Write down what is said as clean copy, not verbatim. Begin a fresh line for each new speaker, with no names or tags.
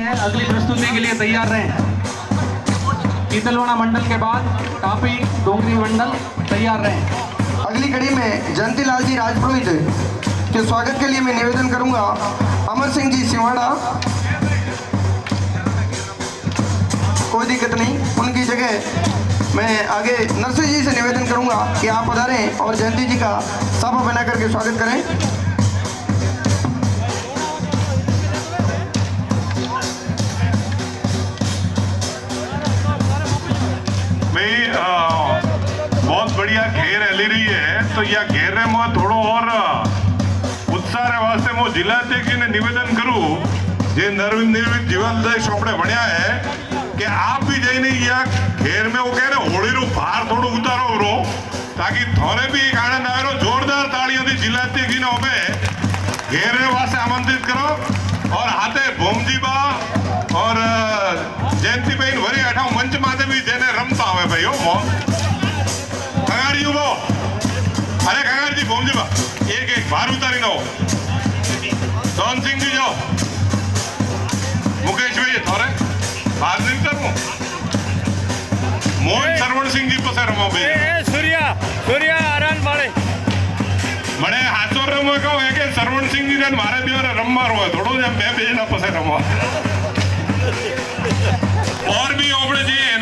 हैं अगली प्रस्तुति के लिए तैयार रहें। कीतलवाड़ा मंडल के बाद टापी डोंगरी मंडल तैयार रहें।
अगली कड़ी में जयंती लाल जी राजपुरोहित के स्वागत के लिए मैं निवेदन करूंगा अमर सिंह जी सिवाड़ा। कोई दिक्कत नहीं, उनकी जगह मैं आगे नरसिंह जी से निवेदन करूंगा कि आप पधारें और जयंती जी का सभा बना करके स्वागत करें।
बहुत बढ़िया घेर हली रही है, तो यह घेरने में थोड़ो और उत्साह रे वास्ते मैं जिला अध्यक्ष ने निवेदन करूं जे निर्विक जीवनदायी चोपड़े बढ़िया है कि आप भी जाइए या घेर में वो कह रहे होली रो बाहर थोड़ो उतारो रो, ताकि थोड़े भी एक आनंद आए रो। जोरदार तालियों थी जिला अध्यक्ष ने हमें घेर वास्ते आमंत्रित करो। और हाथे भोमजी बा और जयंती बहन वरी अठा मंच माते भी जेने रमता हुए भाई हो खगारी वो अरे खगारी जी भोमजी बा एक एक बार उतारी नो। सोन सिंह जी जाओ, मुकेश भाई थोड़े बाहर नहीं करूं। मोहन सरवण सिंह जी पसे रमो भाई
सूर्या आरान बाड़े
बड़े हाथों रमो कहो है कि सरवण सिंह जी ने मारे भी और रमवा रो थोड़ो जब मैं बेजना पसे रमो और भी ओबड़े जी